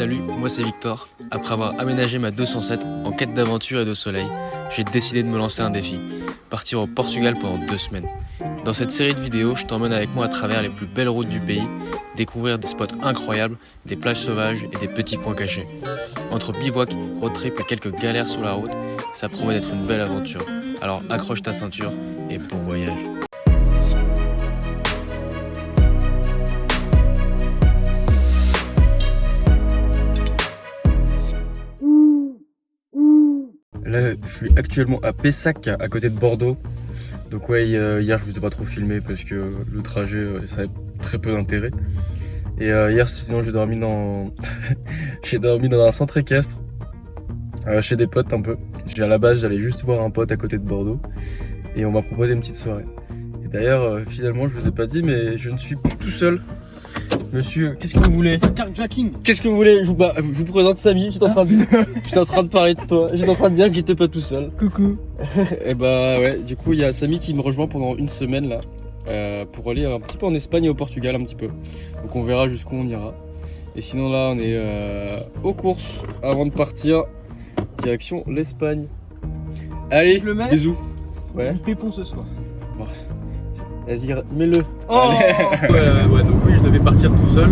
Salut, moi c'est Victor. Après avoir aménagé ma 207 en quête d'aventure et de soleil, j'ai décidé de me lancer un défi, partir au Portugal pendant 2 semaines. Dans cette série de vidéos, je t'emmène avec moi à travers les plus belles routes du pays, découvrir des spots incroyables, des plages sauvages et des petits coins cachés. Entre bivouac, road trip et quelques galères sur la route, ça promet d'être une belle aventure. Alors accroche ta ceinture et bon voyage. Là, je suis actuellement à Pessac, à côté de Bordeaux. Donc ouais, hier je vous ai pas trop filmé parce que le trajet, ça avait très peu d'intérêt. Et hier, sinon j'ai dormi dans j'ai dormi dans un centre équestre, chez des potes un peu. À la base, j'allais juste voir un pote à côté de Bordeaux et on m'a proposé une petite soirée. Et d'ailleurs, finalement, je vous ai pas dit, mais je ne suis plus tout seul. Monsieur, qu'est-ce que vous voulez? Carjacking. Qu'est-ce que vous voulez? Je vous présente Samy, j'étais en train de parler de toi. J'étais en train de dire que j'étais pas tout seul. Coucou. Et bah ouais, du coup il y a Samy qui me rejoint pendant une semaine là, pour aller un petit peu en Espagne et au Portugal un petit peu. Donc on verra jusqu'où on ira. Et sinon là on est aux courses avant de partir, direction l'Espagne. Allez, Je le mets bisous. Ouais. Pépon ce soir. Vas-y, mets-le. Oh Ouais, donc oui, je devais partir tout seul.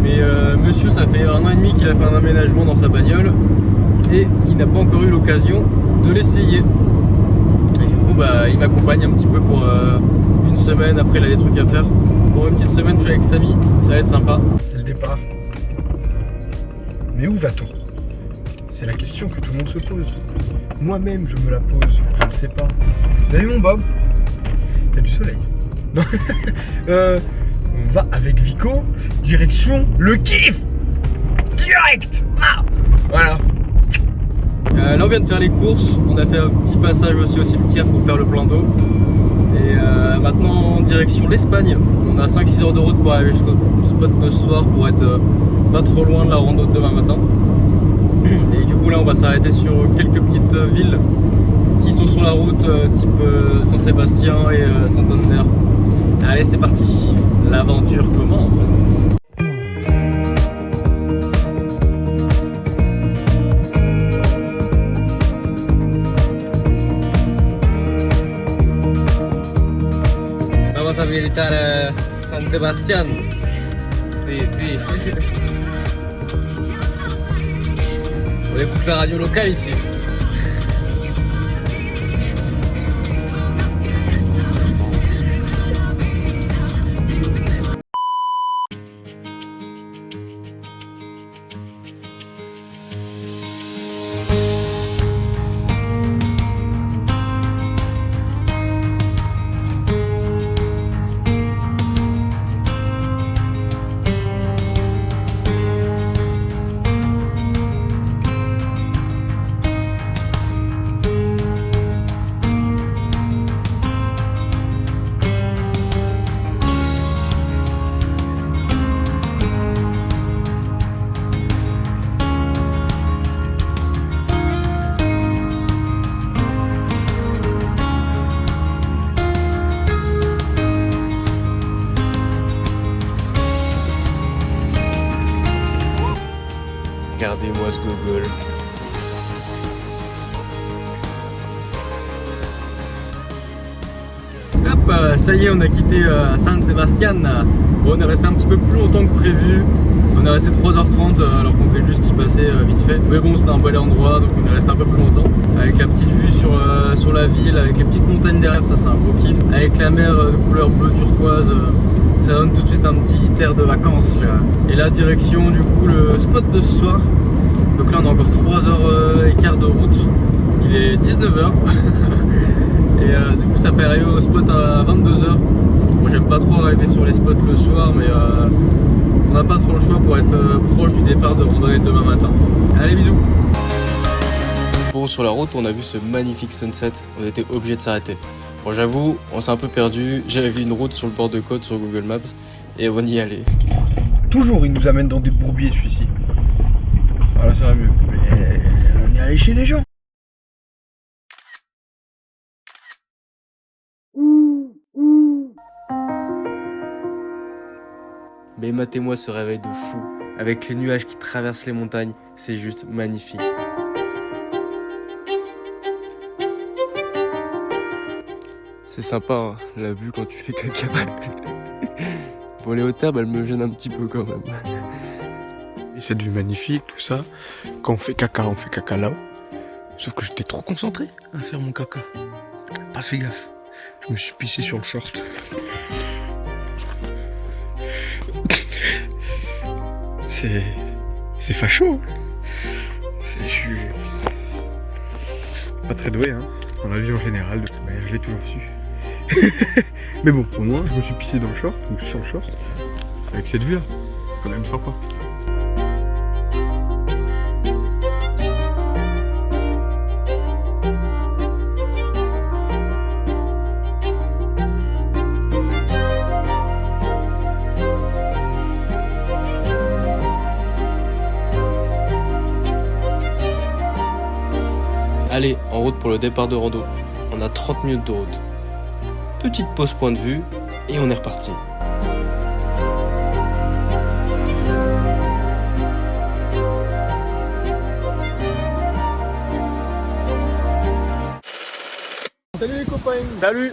Mais monsieur, ça fait 1 an et demi qu'il a fait un aménagement dans sa bagnole et qu'il n'a pas encore eu l'occasion de l'essayer. Et du coup, bah, il m'accompagne un petit peu pour une semaine. Après, il a des trucs à faire. Pour une petite semaine, je suis avec Samy. Ça va être sympa. C'est le départ. Mais où va-t-on? C'est la question que tout le monde se pose. Moi-même, je me la pose. Je ne sais pas. Vous avez vu mon Bob? Il y a du soleil. Non. On va avec Vico, direction le kiff. Direct. Ah, voilà. Là, on vient de faire les courses. On a fait un petit passage aussi au cimetière pour faire le plan d'eau. Et maintenant, en direction l'Espagne. On a 5-6 heures de route pour arriver jusqu'au spot de ce soir pour être pas trop loin de la rando de demain matin. Et du coup, là, on va s'arrêter sur quelques petites villes qui sont sur la route, type Saint-Sébastien et Saint-Ander. Allez, c'est parti. L'aventure commence. Vamos a visitar San Sebastián. Sí. On écoute la radio locale ici. Regardez-moi ce gogol. Hop, ça y est, on a quitté San Sebastián. Bon, on est resté un petit peu plus longtemps que prévu. On est resté 3h30 alors qu'on devait juste y passer vite fait. Mais bon, c'était un bel endroit, donc on est resté un peu plus longtemps. Avec la petite vue sur la ville, avec les petites montagnes derrière, ça c'est un beau kiff. Avec la mer de couleur bleu turquoise. Ça donne tout de suite un petit air de vacances là. Et là, direction du coup le spot de ce soir. Donc là on a encore 3h15 de route. Il est 19h. Et du coup ça fait arriver au spot à 22h. Moi j'aime pas trop arriver sur les spots le soir, mais on n'a pas trop le choix pour être proche du départ de randonnée de demain matin. Allez, bisous. Bon, sur la route on a vu ce magnifique sunset. On était obligé de s'arrêter. Bon, j'avoue, on s'est un peu perdu. J'avais vu une route sur le bord de côte sur Google Maps et on y allait. Toujours, il nous amène dans des bourbiers celui-ci. Ah là, ça va mieux. Mais on est allé chez les gens. Mais matez-moi ce réveil de fou. avec les nuages qui traversent les montagnes, c'est juste magnifique. C'est sympa, hein, la vue quand tu fais caca. Bon, les hauteurs, elle me gêne un petit peu quand même. Et cette vue magnifique, tout ça. Quand on fait caca là-haut. Sauf que j'étais trop concentré à faire mon caca. Pas fait gaffe. Je me suis pissé sur le short. C'est facho. Je suis pas très doué, hein. Dans la vie en général, de toute manière, je l'ai toujours su. Mais bon, au moins, je me suis pissé dans le short, donc sur le short, avec cette vue-là. Quand même sympa. Allez, en route pour le départ de rando. On a 30 minutes de route. Petite pause point de vue et on est reparti. Salut les copains. Salut.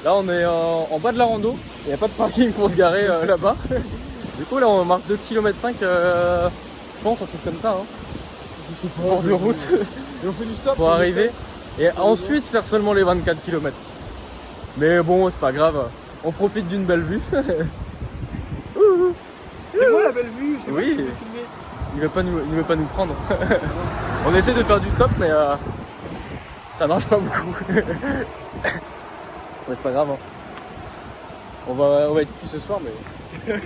Là on est en bas de la rando. Il n'y a pas de parking pour se garer là-bas. Du coup là on marque 2,5 km je pense, un truc comme ça. Hein. Bord de route. Et on fait du stop pour arriver. Et ensuite faire seulement les 24 km. Mais bon, c'est pas grave. On profite d'une belle vue. C'est moi la belle vue, c'est moi Oui. qui vais filmer. Il veut pas nous prendre. On essaie de faire du stop, mais ça marche pas beaucoup. Mais c'est pas grave. Hein. On va être plus ce soir, mais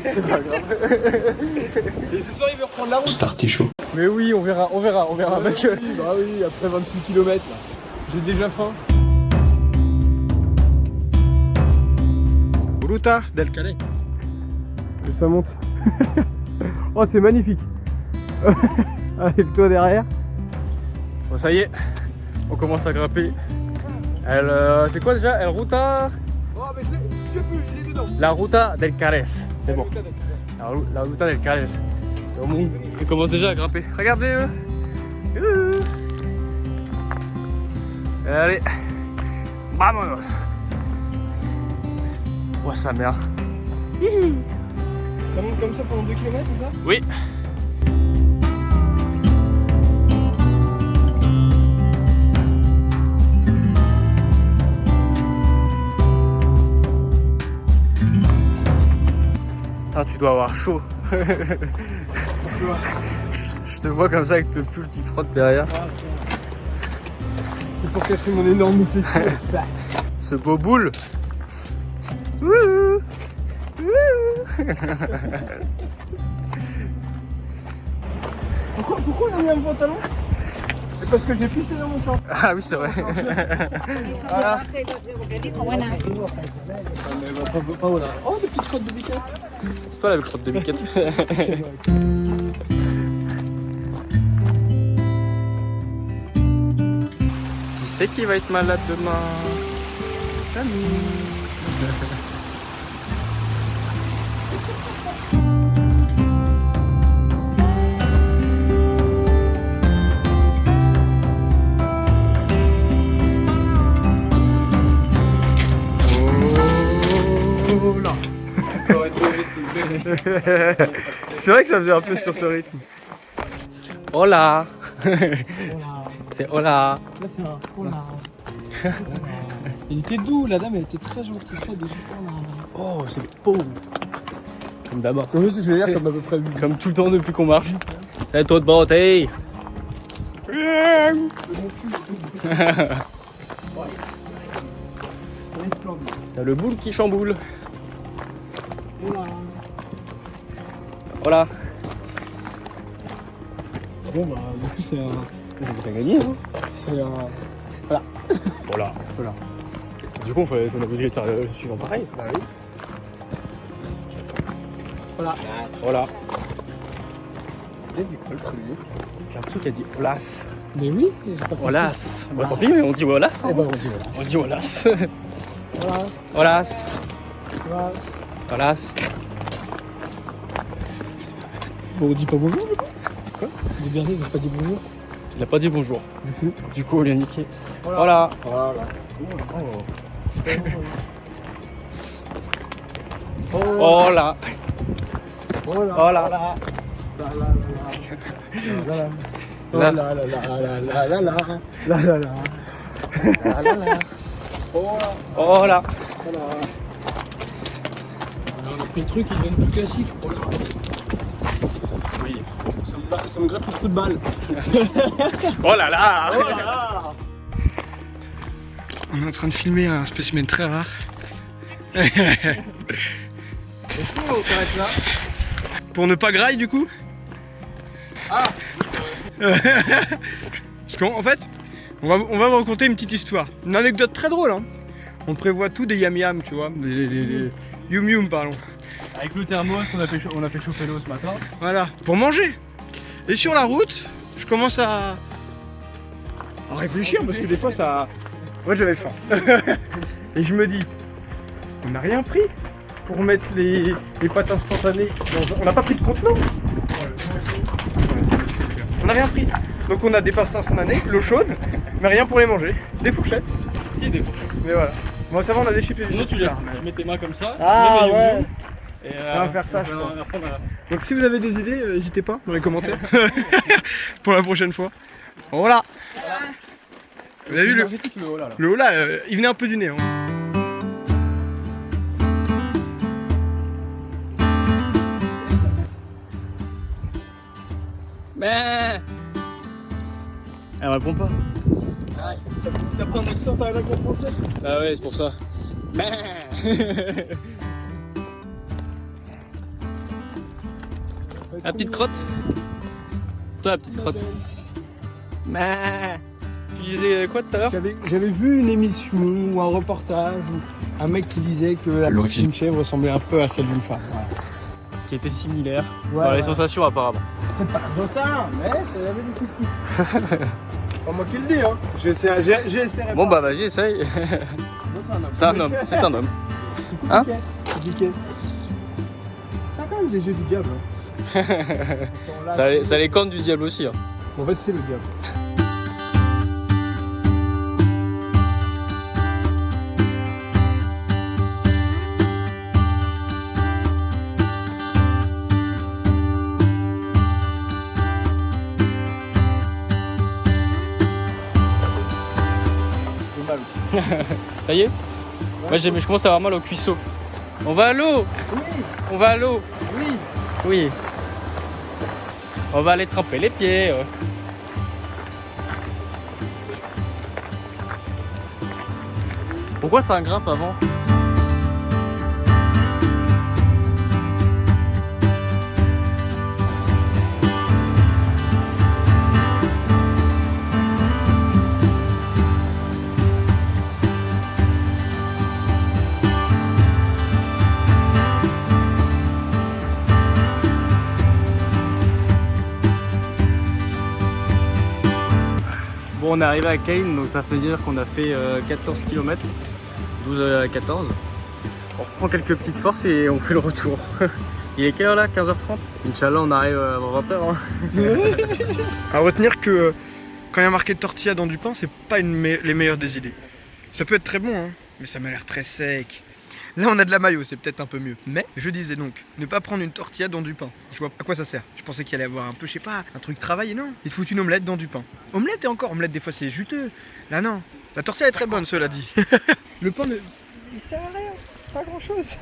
c'est pas grave. Et ce soir, il veut reprendre la route. Artichaut. Mais oui, on verra. Parce que Oui, bah oui, après 28 km là. j'ai déjà faim. Ruta del Calais. Et ça monte. Oh, c'est magnifique. Avec toi derrière. Bon, ça y est, on commence à grimper. C'est quoi déjà? El Ruta? Oh, mais je sais plus, il est dedans. La Ruta del Calais. C'est bon. La Ruta del Calais. On commence déjà à grimper. Regardez. Allez. Vamonos. Oh, sa mère. Ça monte comme ça pendant 2 km, c'est ça? Oui. Ah, tu dois avoir chaud. Je te vois comme ça avec le pull qui frotte derrière. C'est pour cacher mon énorme fessier. Ce beau boule. Pourquoi on a mis un pantalon? C'est parce que j'ai pissé dans mon short. Ah oui, c'est vrai. Voilà. Oh, des petites crottes de biquette. C'est toi la crotte de biquette. Qui c'est qui va être malade demain? Camille. Oh là. C'est vrai que ça faisait un peu sur ce rythme. Hola. C'est hola. Là c'est un hola. Il était doux, la dame elle était très gentille, très douce. Oh, c'est beau. Comme d'abord. Comme ce que je veux dire, comme à peu près. Comme tout le temps depuis qu'on marche. C'est toi de beauté. T'as le boule qui chamboule. Voilà. Bon bah du coup c'est un. T'as gagné, hein? C'est un. Voilà. Voilà. Du coup, on est obligé de faire le suivant pareil. Bah oui. Voilà. Voilà. Il a dit quoi le premier? J'ai l'impression qu'il a dit Olas. Mais oui, j'ai pas compris. Olas. Bah tant pis, mais on dit Olas. Eh ben on dit On dit Olas. voilà. Olas. Voilà. Olas. Bon, on dit pas bonjour du coup. Quoi? Les derniers ils ont pas dit bonjour. Il a pas dit bonjour. Du coup, on lui a niqué. Voilà. Oh là. Oh là. On a pris le truc, il devient plus classique. Oui. Ça me gratte le trou de balle. Oh là là. On est en train de filmer un spécimen très rare. Pour ne pas graille du coup. Parce qu'en fait, on va vous raconter une petite histoire. Une anecdote très drôle hein. On prévoit tout des yam yam, tu vois, des yum yum pardon. Avec le thermos qu'on a fait chauffer l'eau ce matin. Voilà, pour manger. Et sur la route, je commence à réfléchir parce que des fois ça... Moi j'avais faim. Et je me dis, on n'a rien pris pour mettre les pâtes instantanées. On n'a pas pris de contenant. On n'a rien pris. Donc on a des pâtes instantanées, l'eau chaude, mais rien pour les manger. Des fourchettes. Si, des fourchettes. Mais voilà. Bon ça va, on a des chips et des Sinon, tu super. mets tes mains comme ça. Ah tu mets ouais. Et On va faire ça, je pense. Après, voilà. Donc si vous avez des idées, n'hésitez pas dans les commentaires pour la prochaine fois. Voilà. Vous avez vu le haut là. haut là, il venait un peu du nez. Hein. Mais. Elle répond pas. T'as pris un accent, t'as un accent français? Ah ouais, c'est pour ça. Mais. La petite crotte. Toi, la petite crotte. Mais. Tu disais quoi tout à l'heure? J'avais vu une émission ou un reportage où un mec qui disait que la L'origine. d'une chèvre ressemblait un peu à celle d'une femme. Voilà. Qui était similaire. Ouais, Dans les ouais. sensations, apparemment. C'est pas ça, mais ça avait du coup. Pas moi qui le dis, hein. J'essaierai Bon, pas. bah, vas-y, essaye. C'est un homme. C'est un homme. Hein? C'est piqué. Ça a quand même des yeux du diable. Hein. Ça a les cornes du diable aussi. Hein. En fait, c'est le diable. Ça y est? Moi, je commence à avoir mal au cuisseau. On va à l'eau! Oui, On va à l'eau! oui. Oui. On va aller tremper les pieds. Pourquoi ça grimpe avant? Bon, on est arrivé à Caen, donc ça veut dire qu'on a fait 14 km, 12 à 14. On reprend quelques petites forces et on fait le retour. Il est quelle heure là? 15h30? Inch'Allah, on arrive avant 20h. Hein. À retenir que quand il y a marqué tortilla dans du pain, c'est pas les meilleures des idées. Ça peut être très bon, hein, mais ça m'a l'air très sec. Là, on a de la mayo, c'est peut-être un peu mieux. Mais je disais donc, ne pas prendre une tortilla dans du pain. Je vois à quoi ça sert. Je pensais qu'il allait avoir un peu, je sais pas, un truc travaillé, non. Il te faut une omelette dans du pain. Omelette et encore, omelette des fois c'est juteux. Là non, la tortilla est très bonne, cela dit. Le pain, il sert à rien, pas grand chose.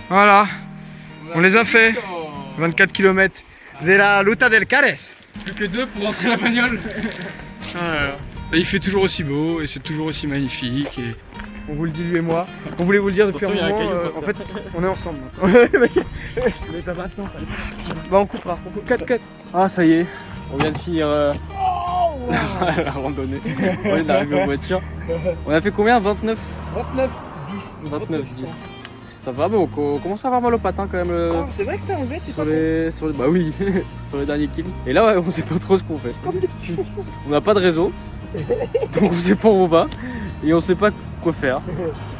Voilà, on les a fait. 24 km de la Ruta del Cares. Plus que 2 pour rentrer la bagnole. Ah, et il fait toujours aussi beau et c'est toujours aussi magnifique. Et On vous le dit lui et moi. On voulait vous le dire depuis un Attention, il y a un moment. caillou, En fait, on est ensemble maintenant. Mais pas maintenant, Bah on coupera. On coupe 4 cuts. Ah ça y est, on vient de finir la randonnée. On est arrivé en voiture. On a fait combien? 29? 29, 10. 29, 10. Ça va, mais on commence à avoir mal aux patins quand même. Oh, c'est vrai que t'as enlevé, t'es Sur pas les, bah oui, sur les derniers kills. Et là, ouais, on sait pas trop ce qu'on fait. comme des petits chaussons. On n'a pas de réseau, donc on sait pas où on va et on sait pas quoi faire.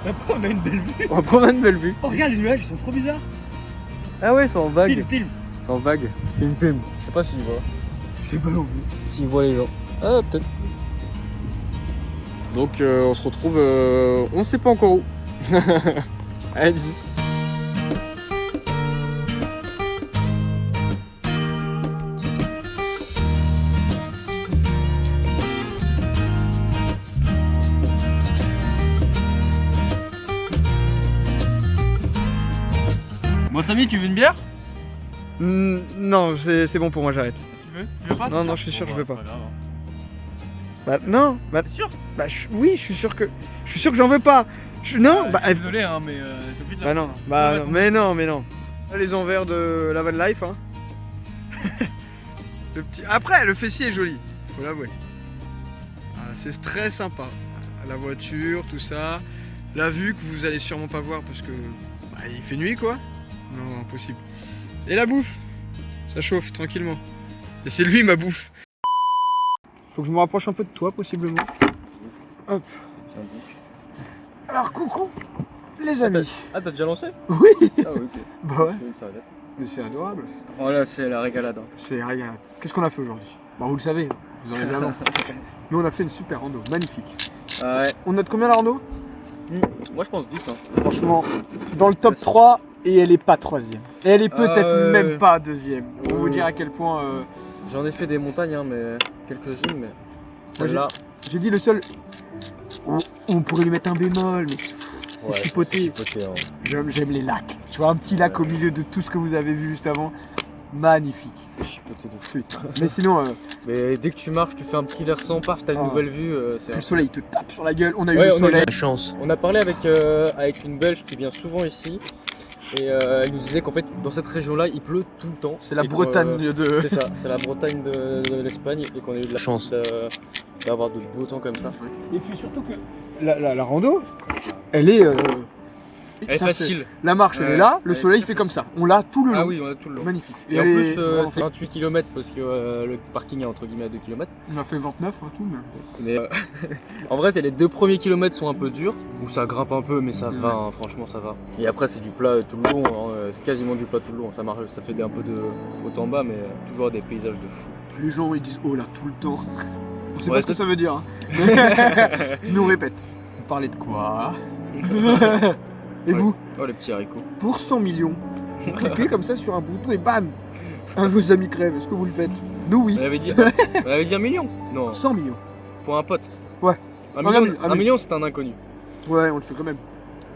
Après, on a une belle vue. On va prendre une belle vue. Oh, regarde, les nuages, ils sont trop bizarres. Ah ouais, c'est en vague. Film. C'est en vague. Film. Je sais pas s'ils voient. C'est pas non plus. S'ils voient les gens. Ah, peut-être. Donc, on se retrouve. On sait pas encore où. Allez, bisous. Bon, Samy, tu veux une bière? Non, c'est bon pour moi, j'arrête. Tu veux pas? Non, non, je suis sûr que je veux pas. Grave, hein. Bah non, bah Sûr? bah oui, je suis sûr que j'en veux pas. Non, bah Désolé, hein, mais j'ai plus de bah non, bah non, mais non. Là, les envers de la van life, hein. Le petit. Après, le fessier est joli, faut l'avouer. Ah, c'est très sympa. La voiture, tout ça, la vue que vous allez sûrement pas voir parce que bah, il fait nuit quoi. Non, impossible. Et la bouffe, ça chauffe tranquillement. Et c'est lui ma bouffe. Faut que je me rapproche un peu de toi possiblement. Hop. Alors coucou les amis. Ah, t'as déjà lancé? Oui. Ah oui, ok. Bah ouais. Ça arrête. Mais c'est adorable. Oh là, c'est la régalade. Hein. C'est régal. Qu'est-ce qu'on a fait aujourd'hui? Bah vous le savez, vous aurez vu avant. Nous on a fait une super rando, magnifique. Ah ouais. On note combien la rando? Moi je pense 10. Hein. Franchement, dans le top 3 et elle est pas 3ème. Et elle est peut-être ouais. même pas 2ème. Pour vous Ouais. dire à quel point... J'en ai fait des montagnes, hein, mais quelques-unes, mais Moi, celle-là, j'ai dit le seul... On pourrait lui mettre un bémol, mais c'est chipoté. hein. J'aime les lacs. Tu vois un petit lac au milieu de tout ce que vous avez vu juste avant. Magnifique. C'est chipoté de fou. Mais sinon, Mais dès que tu marches, tu fais un petit versant, paf, t'as une Ah. nouvelle vue. C'est le soleil te tape sur la gueule. On a eu Ouais, le on a soleil. eu chance. On a parlé avec une Belge qui vient souvent ici. Et elle nous disait qu'en fait, dans cette région-là, il pleut tout le temps. C'est la Et que, Bretagne de... C'est ça, c'est la Bretagne de l'Espagne et qu'on a eu de la chance d'avoir de beaux temps comme ça. Et puis surtout que la rando, elle est... Elle est ça, facile. La marche, elle est Ouais. là, le Elle est soleil très fait comme facile. ça. On l'a tout le long. Ah oui, on a tout le long. Magnifique. Et en elle plus, est vraiment c'est 28 km parce que le parking est entre guillemets à 2 km. On a fait 29 et tout, mais... Mais en vrai, les 2 premiers kilomètres sont un peu durs, où ça grimpe un peu, mais ça va, hein, franchement ça va. Et après, c'est du plat tout le long, hein, c'est quasiment du plat tout le long. Ça marche, ça fait un peu de haut en bas, mais toujours des paysages de fou. Les gens, ils disent « Oh là, tout le temps ». On sait Ouais, pas ce que ça veut dire. Hein. Ils nous répètent. Vous parlez de quoi? Et vous, Oh, les petits haricots. pour 100 millions, vous cliquez comme ça sur un bouton et bam, un de vos amis crève. Est-ce que vous le faites? Nous, oui. On avait dit 1 million? Non, 100 millions. pour un pote. Ouais. Un Non, million, un un million, c'est un inconnu. Ouais, on le fait quand même.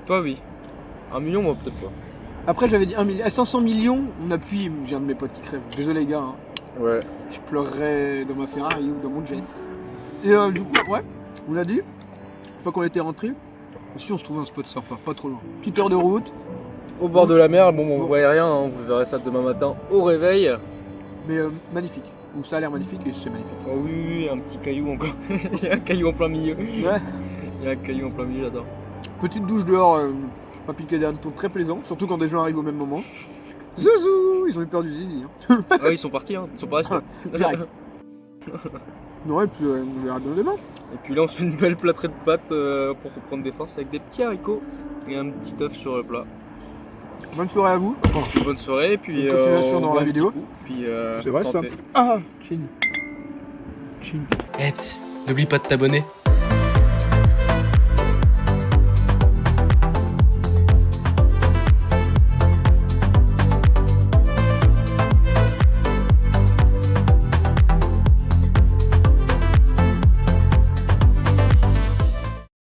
Toi, oui. 1 million, moi, peut-être pas. Après, j'avais dit 1 million. À 500 millions, on appuie. J'ai un de mes potes qui crève. Désolé, les gars. Hein. Ouais. Je pleurerais dans ma Ferrari ou dans mon jet. Et du coup, ouais, on l'a dit. Une fois qu'on était rentré, aussi on se trouvait un spot sympa, pas trop loin. Petite heure de route, Au bord de la mer, bon, vous voyez rien, hein, vous verrez ça demain matin au réveil. mais magnifique. Ou ça a l'air magnifique et c'est magnifique. Oh oui, oui, un petit caillou encore. Il y a un caillou en plein milieu. Ouais. Il y a un caillou en plein milieu, j'adore. Petite douche dehors, pas piqué d'un ton très plaisant, surtout quand des gens arrivent au même moment. Zouzou, ils ont eu peur du zizi. Hein. Ah, ils sont partis, hein. Ils sont pas restés. Direct. Non, et puis on verra bien demain. Et puis là, on se fait une belle plâtrée de pâtes pour reprendre des forces avec des petits haricots et un petit œuf sur le plat. Bonne soirée à vous. Bonne soirée, et puis Bonne continuation on dans boit la un petit vidéo. coup, puis C'est vrai ça. santé. Ah, chin. Chin. N'oublie pas de t'abonner.